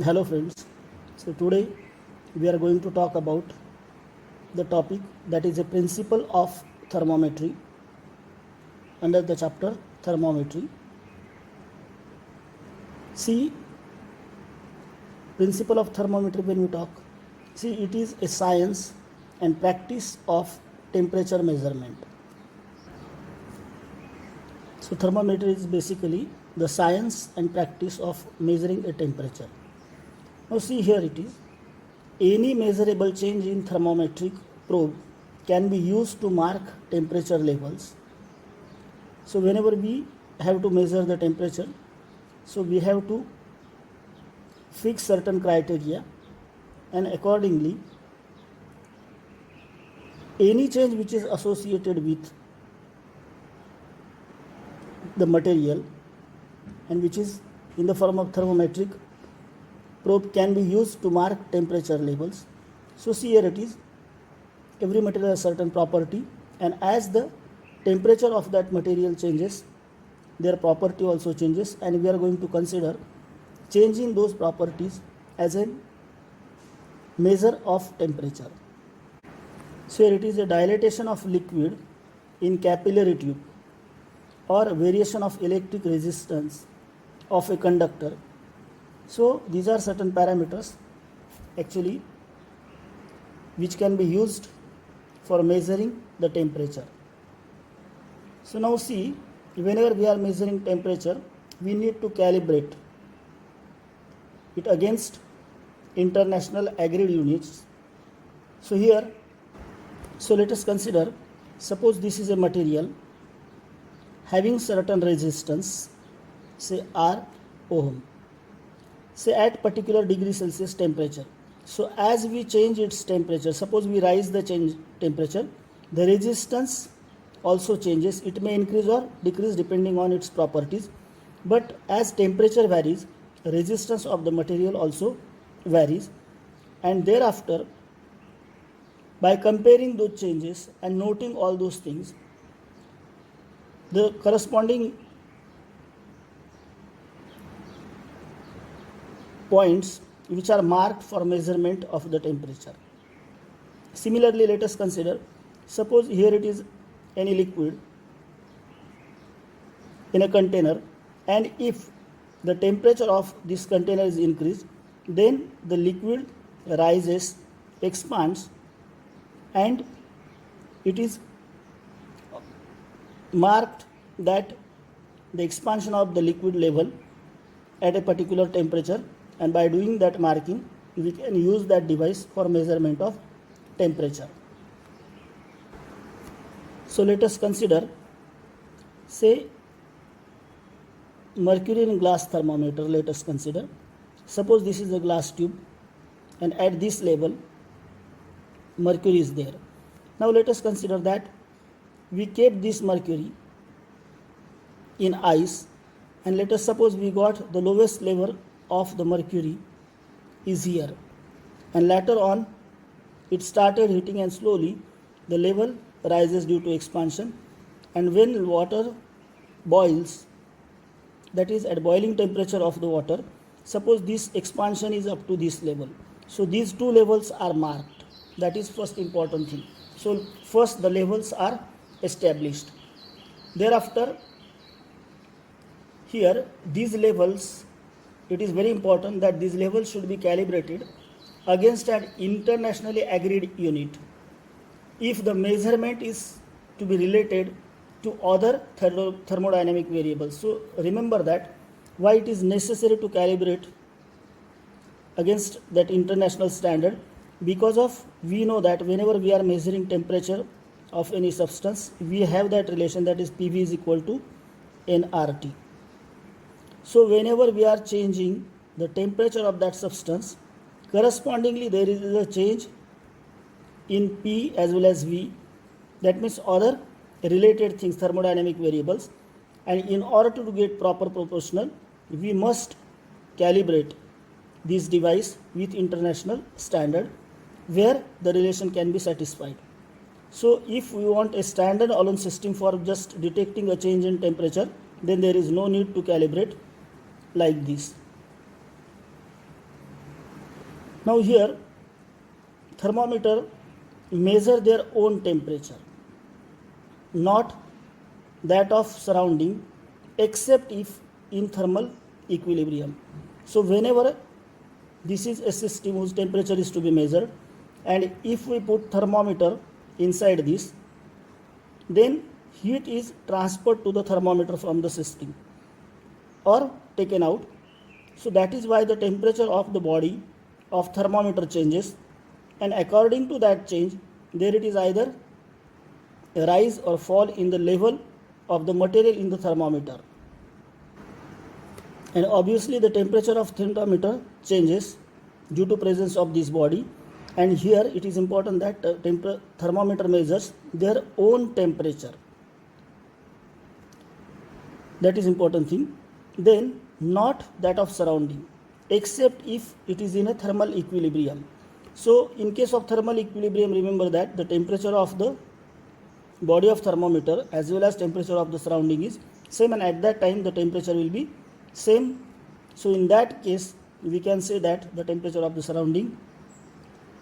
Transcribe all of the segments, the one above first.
Hello friends, so today we are going to talk about the topic that is a principle of thermometry under the chapter thermometry. See, principle of thermometry when we talk, see it is a science and practice of temperature measurement. So thermometry is basically the science and practice of measuring a temperature. Now see here it is. Any measurable change in thermometric probe can be used to mark temperature levels. So whenever we have to measure the temperature, so we have to fix certain criteria, and accordingly any change which is associated with the material and which is in the form of thermometric probe can be used to mark temperature levels. So see here it is, every material has certain property, and as the temperature of that material changes, their property also changes, and we are going to consider changing those properties as a measure of temperature. So here it is a dilatation of liquid in capillary tube or variation of electric resistance of a conductor. So these are certain parameters actually which can be used for measuring the temperature. So now see, whenever we are measuring temperature, we need to calibrate it against international agreed units. So here, so let us consider, suppose this is a material having certain resistance, say R ohm, say at particular degree Celsius temperature. So as we change its temperature, suppose we rise the change temperature, the resistance also changes. It may increase or decrease depending on its properties, but as temperature varies, resistance of the material also varies, and thereafter by comparing those changes and noting all those things, the corresponding points which are marked for measurement of the temperature. Similarly, let us consider, suppose here it is any liquid in a container, and if the temperature of this container is increased, then the liquid rises, expands, and it is marked that the expansion of the liquid level at a particular temperature, and by doing that marking we can use that device for measurement of temperature. So let us consider, say mercury in glass thermometer. Let us consider, suppose this is a glass tube and at this level mercury is there. Now let us consider that we kept this mercury in ice, and let us suppose we got the lowest level of the mercury is here, and later on it started heating and slowly the level rises due to expansion, and when water boils, that is at boiling temperature of the water, suppose this expansion is up to this level, so these two levels are marked. That is first important thing. So first the levels are established, thereafter here these levels, it is very important that these levels should be calibrated against an internationally agreed unit if the measurement is to be related to other thermodynamic variables. So remember that why it is necessary to calibrate against that international standard, because of we know that whenever we are measuring temperature of any substance, we have that relation, that is PV is equal to nRT. So whenever we are changing the temperature of that substance, correspondingly there is a change in P as well as V. That means other related things, thermodynamic variables, and in order to get proper proportional, we must calibrate this device with international standard where the relation can be satisfied. So if we want a standard alone system for just detecting a change in temperature, then there is no need to calibrate like this. Now here thermometer measure their own temperature, not that of surrounding, except if in thermal equilibrium. So whenever this is a system whose temperature is to be measured, and if we put thermometer inside this, then heat is transferred to the thermometer from the system or taken out. So that is why the temperature of the body of thermometer changes, and according to that change there it is either a rise or fall in the level of the material in the thermometer. And obviously the temperature of thermometer changes due to presence of this body, and here it is important that thermometer measures their own temperature. That is important thing. Then not that of surrounding, except if it is in a thermal equilibrium. So in case of thermal equilibrium, remember that the temperature of the body of thermometer as well as temperature of the surrounding is same, and at that time the temperature will be same. So in that case we can say that the temperature of the surrounding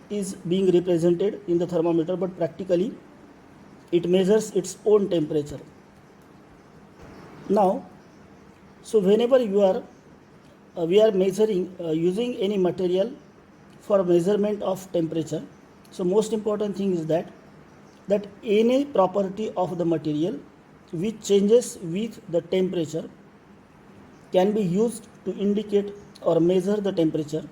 is being represented in the thermometer, but practically it measures its own temperature. Now, so whenever we are measuring using any material for measurement of temperature, so most important thing is that any property of the material which changes with the temperature can be used to indicate or measure the temperature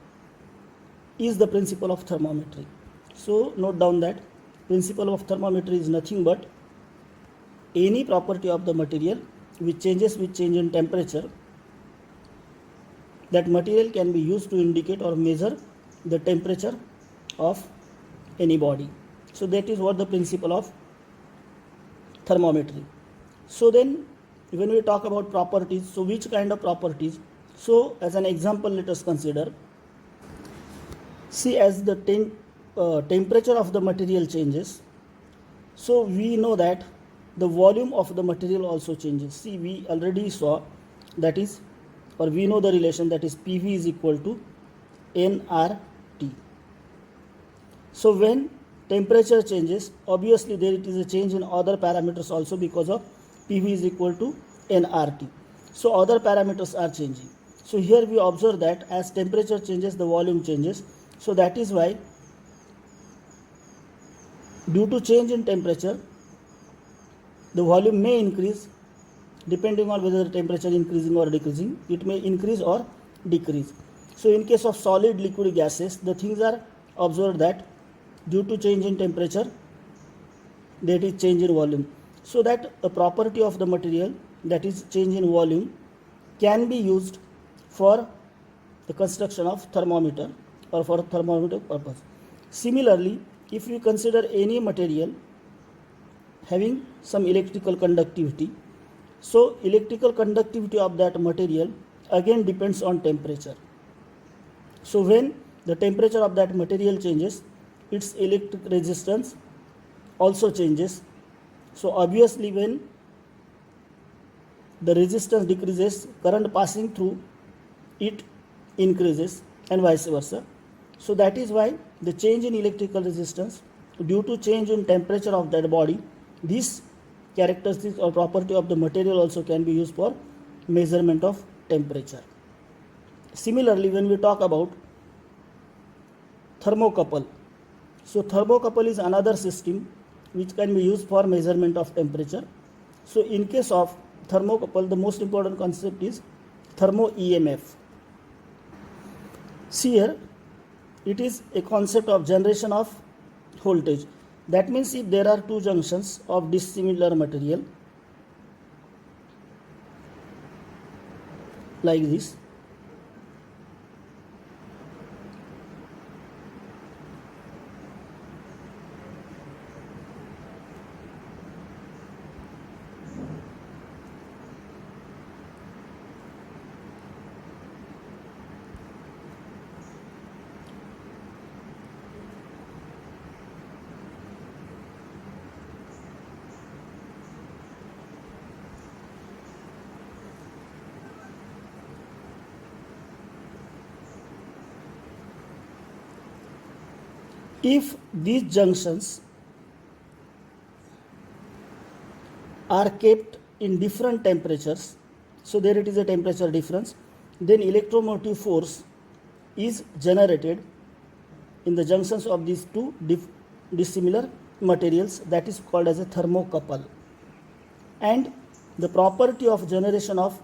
is the principle of thermometry. So note down that principle of thermometry is nothing but any property of the material which changes with change in temperature, that material can be used to indicate or measure the temperature of any body. So that is what the principle of thermometry. So then when we talk about properties, so which kind of properties? So as an example, let us consider, see, as the temperature of the material changes, so we know that the volume of the material also changes. See, we already saw that is, or we know the relation, that is PV is equal to nRT. So when temperature changes, obviously there it is a change in other parameters also, because of PV is equal to nRT. So other parameters are changing. So here we observe that as temperature changes, the volume changes. So that is why due to change in temperature, the volume may increase depending on whether the temperature increasing or decreasing. It may increase or decrease. So in case of solid, liquid, gases, the things are observed that due to change in temperature, that is change in volume. So that a property of the material, that is change in volume, can be used for the construction of thermometer or for thermometer purpose. Similarly, if we consider any material having some electrical conductivity, so electrical conductivity of that material again depends on temperature. So when the temperature of that material changes, its electric resistance also changes. So obviously when the resistance decreases, current passing through it increases, and vice versa. So that is why the change in electrical resistance due to change in temperature of that body, this characteristic or property of the material also can be used for measurement of temperature. Similarly, when we talk about thermocouple, so thermocouple is another system which can be used for measurement of temperature. So in case of thermocouple, the most important concept is thermo EMF. See here, it is a concept of generation of voltage. That means if there are two junctions of dissimilar material like this, If these junctions are kept in different temperatures, so there it is a temperature difference, then electromotive force is generated in the junctions of these two dissimilar materials, that is called as a thermocouple. And the property of generation of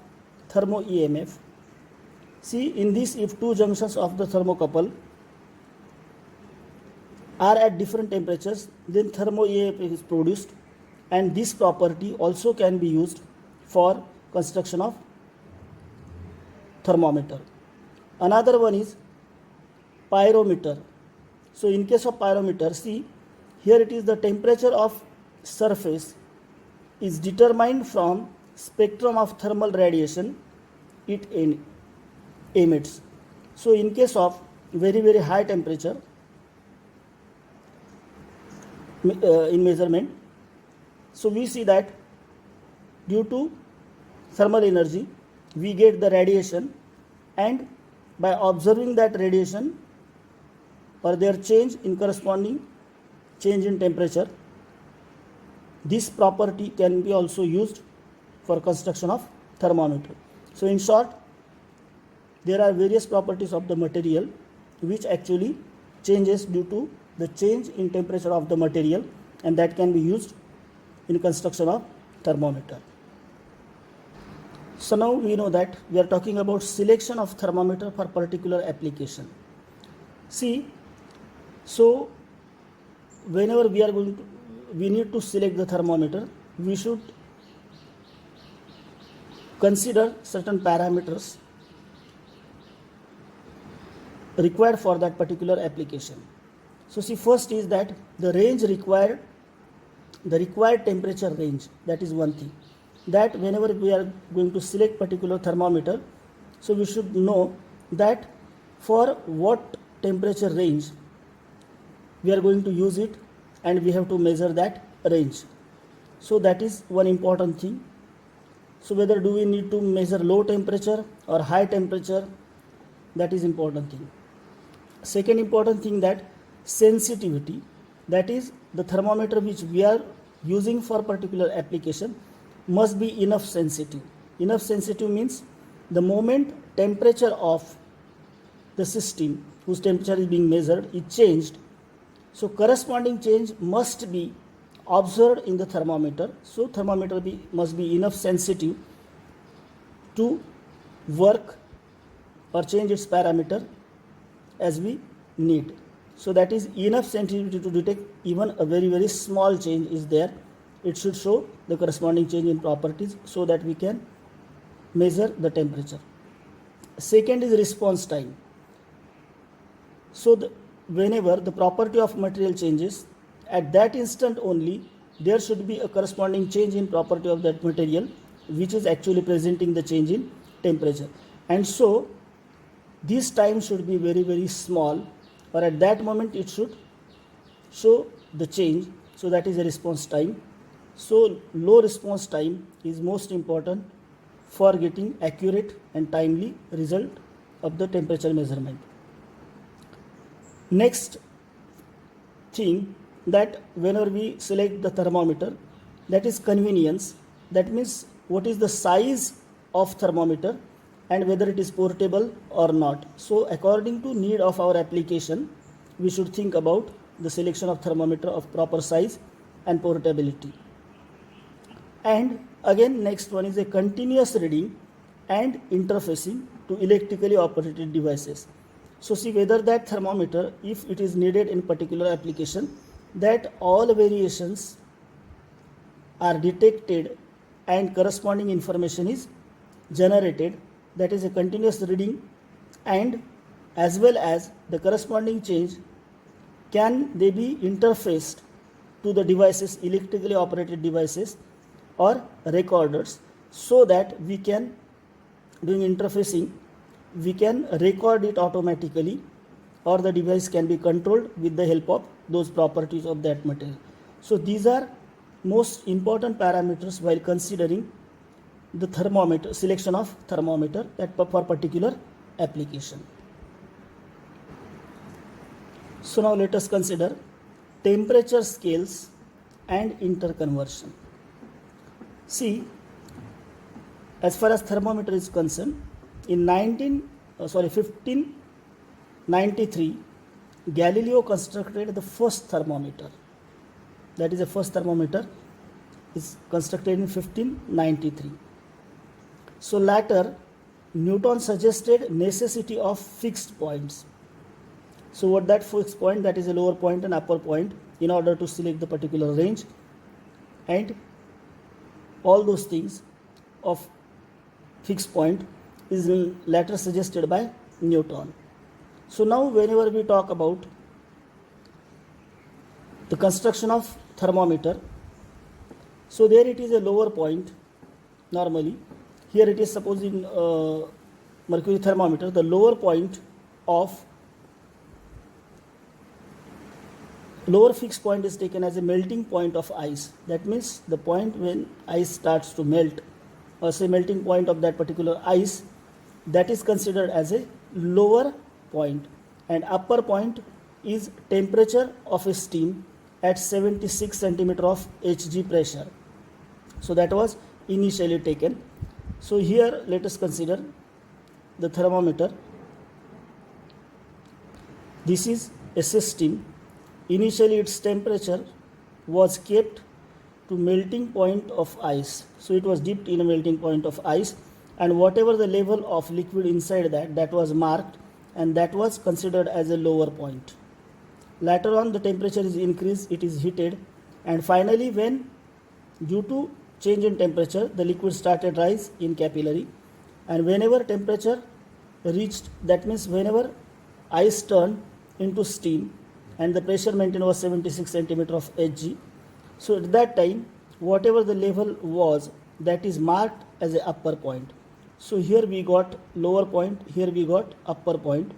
thermo EMF, see in this, if two junctions of the thermocouple are at different temperatures, then thermo EMF is produced, and this property also can be used for construction of thermometer. Another one is pyrometer. So in case of pyrometer, see here it is the temperature of surface is determined from spectrum of thermal radiation it emits. So in case of very high temperature in measurement, so we see that due to thermal energy we get the radiation, and by observing that radiation or their change in corresponding change in temperature, this property can be also used for construction of thermometer. So in short, there are various properties of the material which actually changes due to the change in temperature of the material, and that can be used in construction of thermometer. So now we know that we are talking about selection of thermometer for particular application. See, so whenever we need to select the thermometer, we should consider certain parameters required for that particular application. So see, first is that the range required, the required temperature range, that is one thing. That whenever we are going to select particular thermometer, so we should know that for what temperature range we are going to use it, and we have to measure that range. So that is one important thing. So whether do we need to measure low temperature or high temperature, that is important thing. Second important thing, that sensitivity, that is the thermometer which we are using for particular application must be enough sensitive. Enough sensitive means the moment temperature of the system whose temperature is being measured is changed, so corresponding change must be observed in the thermometer. So thermometer must be enough sensitive to work or change its parameter as we need. So that is enough sensitivity to detect even a very small change is there. It should show the corresponding change in properties so that we can measure the temperature. Second is response time. So whenever the property of material changes, at that instant only there should be a corresponding change in property of that material which is actually presenting the change in temperature. And so this time should be very small, or at that moment it should show the change. So that is a response time. So low response time is most important for getting accurate and timely result of the temperature measurement. Next thing, that whenever we select the thermometer, that is convenience. That means what is the size of thermometer and whether it is portable or not. So according to need of our application, we should think about the selection of thermometer of proper size and portability. And again, next one is a continuous reading and interfacing to electrically operated devices. So see whether that thermometer, if it is needed in particular application, that all variations are detected and corresponding information is generated, that is a continuous reading, and as well as the corresponding change can they be interfaced to the devices, electrically operated devices or recorders, so that we can, doing interfacing, we can record it automatically, or the device can be controlled with the help of those properties of that material. So these are most important parameters while considering the thermometer, selection of thermometer for particular application. So now let us consider temperature scales and interconversion. See, as far as thermometer is concerned, in 1593, Galileo constructed the first thermometer. That is, the first thermometer is constructed in 1593. So later, Newton suggested necessity of fixed points. So what that fixed point, that is a lower point and upper point, in order to select the particular range, and all those things of fixed point is later suggested by Newton. So now whenever we talk about the construction of thermometer, so there it is a lower point normally. Here it is, suppose in mercury thermometer, the lower point of lower fixed point is taken as a melting point of ice. That means the point when ice starts to melt, or say melting point of that particular ice, that is considered as a lower point. And upper point is temperature of a steam at 76 centimeter of Hg pressure. So that was initially taken. So here let us consider the thermometer. This is a system. Initially its temperature was kept to melting point of ice. So it was dipped in a melting point of ice, and whatever the level of liquid inside that was marked, and that was considered as a lower point. Later on the temperature is increased, it is heated, and finally when due to change in temperature the liquid started rise in capillary, and whenever temperature reached, that means whenever ice turned into steam and the pressure maintained was 76 centimeter of Hg, so at that time whatever the level was, that is marked as a upper point. So here we got lower point, here we got upper point,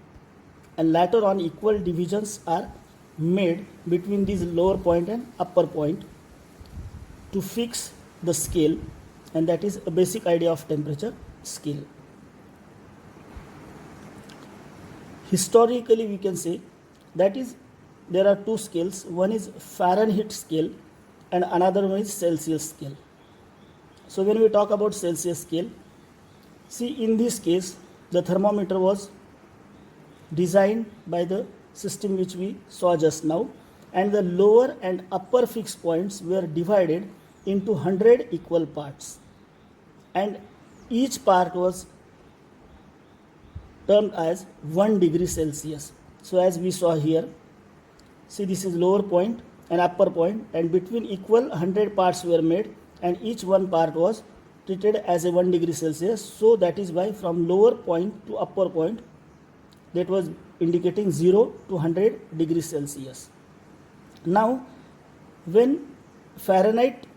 and later on equal divisions are made between these lower point and upper point to fix the scale, and that is a basic idea of temperature scale. Historically we can say that is there are two scales, one is Fahrenheit scale and another one is Celsius scale. So when we talk about Celsius scale, see, in this case the thermometer was designed by the system which we saw just now, and the lower and upper fixed points were divided into 100 equal parts, and each part was termed as 1 degree Celsius. So as we saw here, see, this is lower point and upper point, and between equal 100 parts were made, and each one part was treated as a 1 degree Celsius. So that is why from lower point to upper point, that was indicating 0 to 100 degrees Celsius. Now when Fahrenheit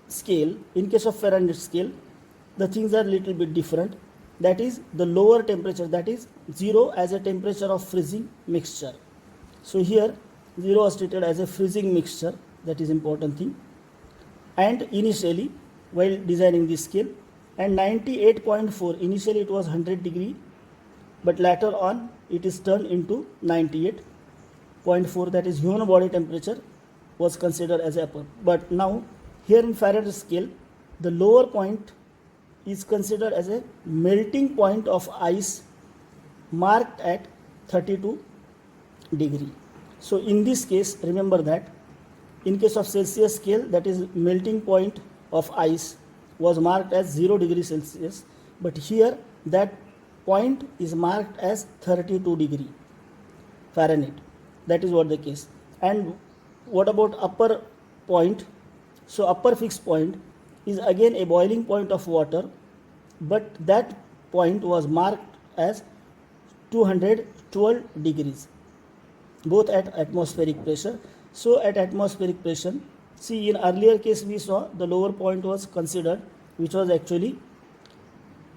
scale, in case of Fahrenheit scale, the things are little bit different. That is the lower temperature, that is 0 as a temperature of freezing mixture. So here 0 was treated as a freezing mixture, that is important thing. And initially while designing this scale, and 98.4, initially it was 100 degree, but later on it is turned into 98.4, that is human body temperature was considered as upper. But now here in Fahrenheit scale, the lower point is considered as a melting point of ice marked at 32 degree. So in this case, remember that in case of Celsius scale, that is melting point of ice was marked as 0 degree Celsius, but here that point is marked as 32 degree Fahrenheit. That is what the case. And what about upper point? So upper fixed point is again a boiling point of water, but that point was marked as 212 degrees, both at atmospheric pressure. So at atmospheric pressure, see, in earlier case we saw the lower point was considered, which was actually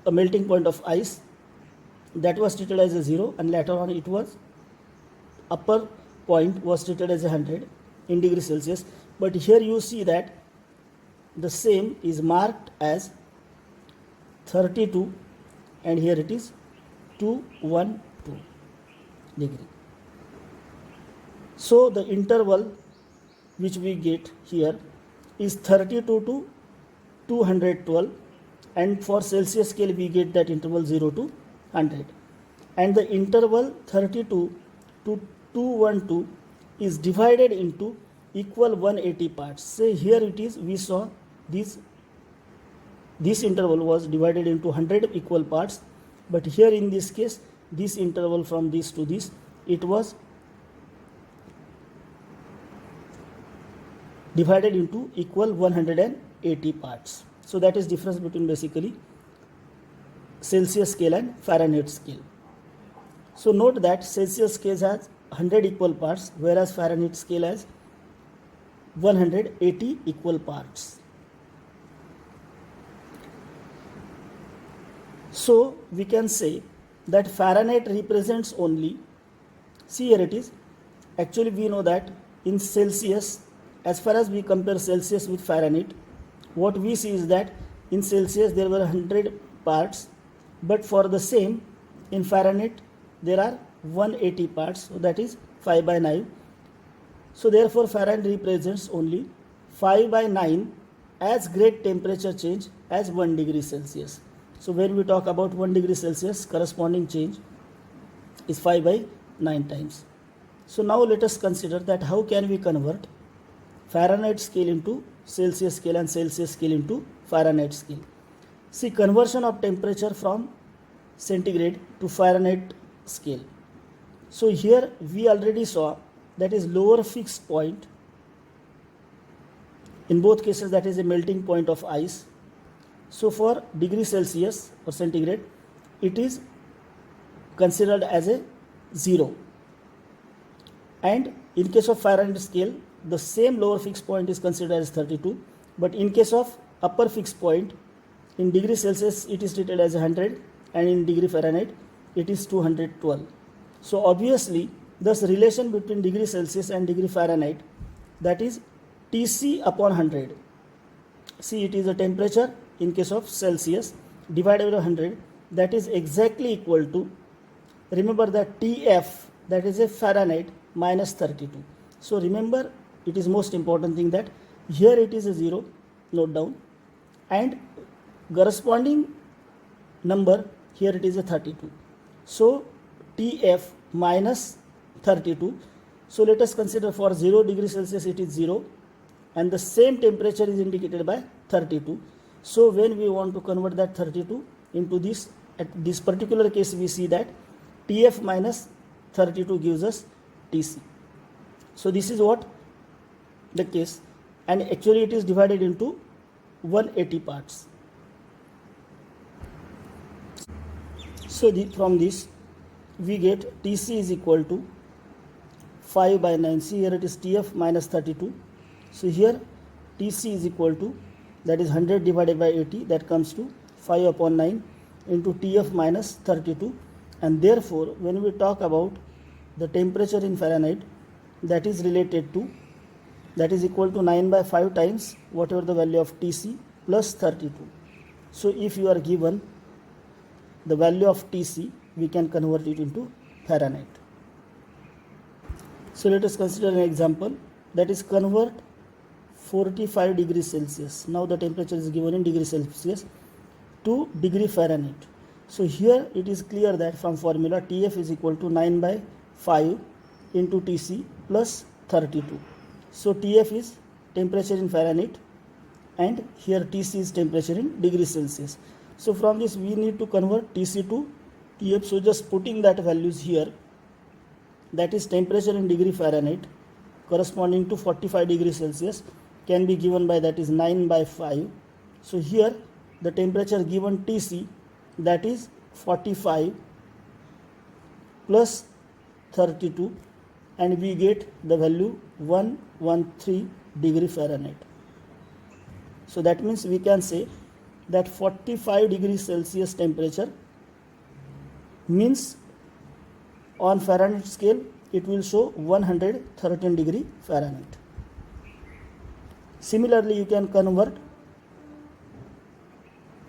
a melting point of ice, that was treated as a 0, and later on it was upper point was treated as 100 in degrees Celsius. But here you see that the same is marked as 32, and here it is 212 degree. So the interval which we get here is 32 to 212, and for Celsius scale we get that interval 0 to 100, and the interval 32 to 212 is divided into equal 180 parts. Say here it is, we saw this interval was divided into 100 equal parts, but here in this case this interval from this to this, it was divided into equal 180 parts. So that is difference between basically Celsius scale and Fahrenheit scale. So note that Celsius scale has 100 equal parts, whereas Fahrenheit scale has 180 equal parts. So we can say that Fahrenheit represents only, see here it is, actually we know that in Celsius, as far as we compare Celsius with Fahrenheit, what we see is that in Celsius there were 100 parts, but for the same in Fahrenheit there are 180 parts, so that is 5 by 9. So therefore Fahrenheit represents only 5 by 9 as great temperature change as 1 degree Celsius. So when we talk about 1 degree Celsius, corresponding change is 5 by 9 times. So now let us consider that how can we convert Fahrenheit scale into Celsius scale and Celsius scale into Fahrenheit scale. See, conversion of temperature from centigrade to Fahrenheit scale. So here we already saw that is lower fixed point. In both cases that is a melting point of ice. So for degree Celsius or centigrade, it is considered as a 0. And in case of Fahrenheit scale, the same lower fixed point is considered as 32. But in case of upper fixed point, in degree Celsius it is treated as 100, and in degree Fahrenheit it is 212. So obviously, thus relation between degree Celsius and degree Fahrenheit, that is Tc upon 100. See, it is a temperature in case of Celsius divided by 100, that is exactly equal to, remember that Tf, that is a Fahrenheit, minus 32. So remember, it is most important thing that here it is a 0, note down, and corresponding number here it is a 32. So Tf minus 32. So let us consider for 0 degree Celsius it is 0, and the same temperature is indicated by 32. So when we want to convert that 32 into this, at this particular case we see that Tf minus 32 gives us Tc. So this is what the case, and actually it is divided into 180 parts. So from this we get Tc is equal to 5 by 9. See here it is Tf minus 32. So here Tc is equal to, that is 100 divided by 80, that comes to 5 upon 9 into Tf minus 32. And therefore when we talk about the temperature in Fahrenheit, that is related to, that is equal to 9 by 5 times whatever the value of Tc plus 32. So if you are given the value of Tc, we can convert it into Fahrenheit. So let us consider an example, that is convert 45 degrees Celsius. Now the temperature is given in degree Celsius to degree Fahrenheit. So here it is clear that from formula Tf is equal to 9 by 5 into Tc plus 32. So Tf is temperature in Fahrenheit, and here Tc is temperature in degree Celsius. So from this we need to convert Tc to Tf. So just putting that values here, that is temperature in degree Fahrenheit corresponding to 45 degrees Celsius, can be given by, that is 9 by 5. So here the temperature given Tc, that is 45 plus 32, and we get the value 113 degree Fahrenheit. So that means we can say that 45 degrees Celsius temperature means on Fahrenheit scale it will show 113 degree Fahrenheit. Similarly, you can convert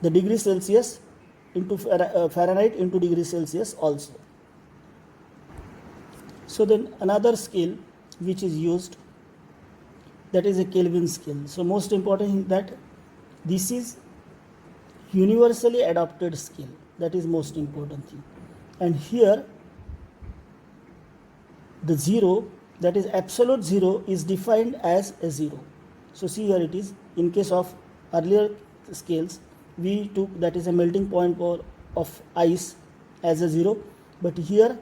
the degree Celsius into Fahrenheit into degree Celsius also. So then another scale which is used, that is a Kelvin scale. So most important thing that this is universally adopted scale, that is most important thing. And here the zero, that is absolute zero, is defined as a zero. So see here it is, in case of earlier scales we took that is a melting point of ice as a zero, but here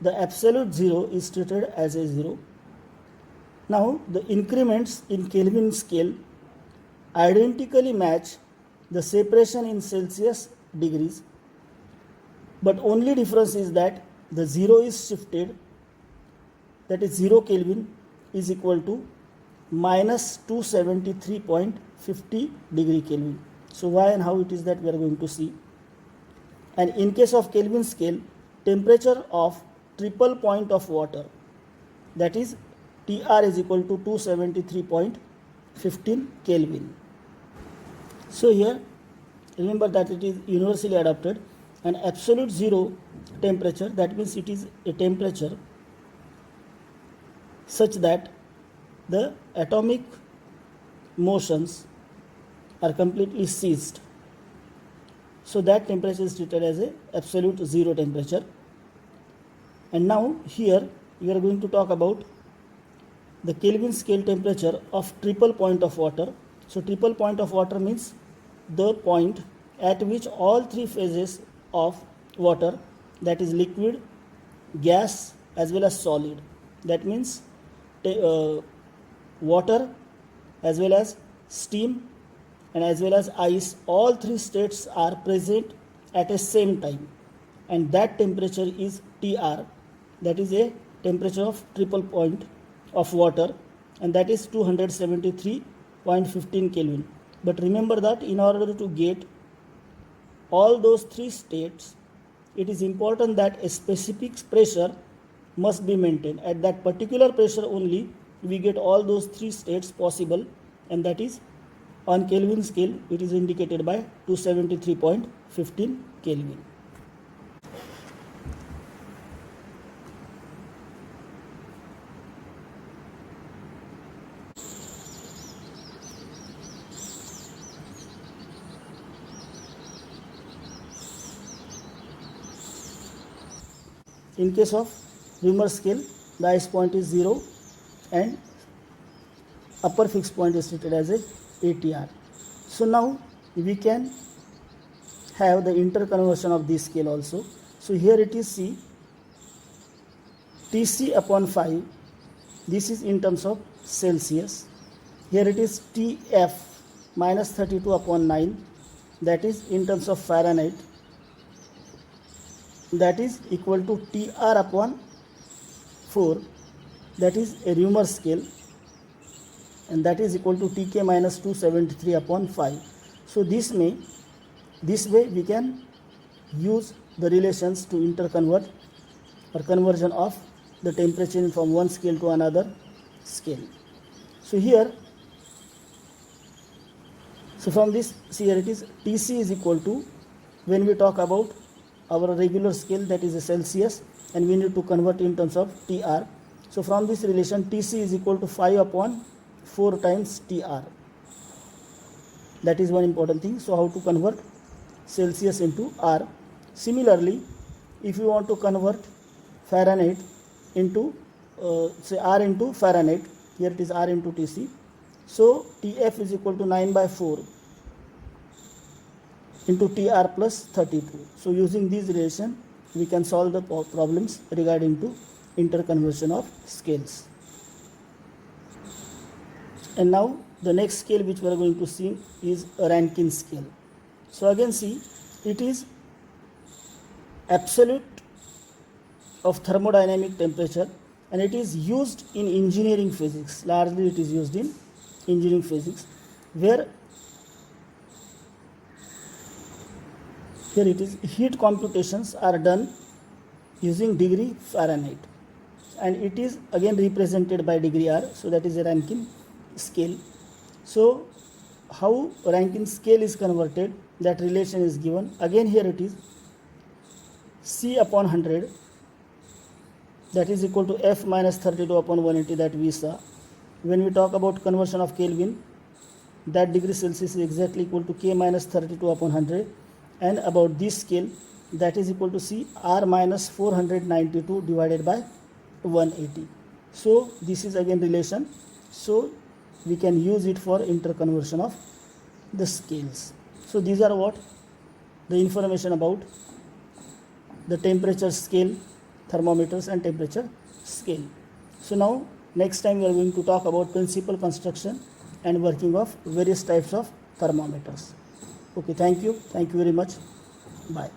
the absolute zero is treated as a zero. Now the increments in Kelvin scale identically match the separation in Celsius degrees, but only difference is that the zero is shifted, that is 0 Kelvin is equal to minus 273.50 degree Kelvin. So why and how it is that we are going to see. And in case of Kelvin scale, temperature of triple point of water, that is TR is equal to 273.15 Kelvin. So here remember that it is universally adopted, and absolute zero temperature, that means it is a temperature such that the atomic motions are completely ceased. So that temperature is treated as a absolute zero temperature. And now here we are going to talk about the Kelvin scale temperature of triple point of water. So triple point of water means the point at which all three phases of water, that is liquid, gas as well as solid, that means water as well as steam and as well as ice, all three states are present at a same time, and that temperature is TR, that is a temperature of triple point of water, and that is 273.15 Kelvin. But remember that in order to get all those three states, it is important that a specific pressure must be maintained. At that particular pressure only we get all those three states possible, and that is on Kelvin scale it is indicated by 273.15 Kelvin. In case of Reaumur scale, the ice point is 0 and upper fixed point is treated as a ATR. So now we can have the interconversion of this scale also. So here it is C, Tc upon 5, this is in terms of Celsius. Here it is Tf minus 32 upon 9, that is in terms of Fahrenheit, that is equal to TR upon 4, that is a Reaumur scale, and that is equal to Tk minus 273 upon 5. So this way we can use the relations to interconvert or conversion of the temperature from one scale to another scale. So here, so from this, see here it is Tc is equal to, when we talk about our regular scale, that is a Celsius, and we need to convert in terms of TR. So from this relation, Tc is equal to 5 upon 4 times TR. That is one important thing. So how to convert Celsius into R. Similarly, if you want to convert Fahrenheit into say R into Fahrenheit, here it is R into Tc. So Tf is equal to 9 by 4 into TR plus 32. So using this relation we can solve the problems regarding to interconversion of scales. And now the next scale which we are going to see is Rankine scale. So again see, it is absolute of thermodynamic temperature, and it is used in engineering physics. Largely it is used in engineering physics, where here it is heat computations are done using degree Fahrenheit, and it is again represented by degree R. So that is a Rankine scale. So how Rankine scale is converted, that relation is given. Again here it is C upon 100 that is equal to F minus 32 upon 180 that we saw. When we talk about conversion of Kelvin, that degree Celsius is exactly equal to K minus 32 upon 100, and about this scale, that is equal to C R minus 492 divided by 180. So this is again relation, so we can use it for interconversion of the scales. So these are what the information about the temperature scale, thermometers and temperature scale. So now next time we are going to talk about principal construction and working of various types of thermometers. Okay, thank you very much, bye.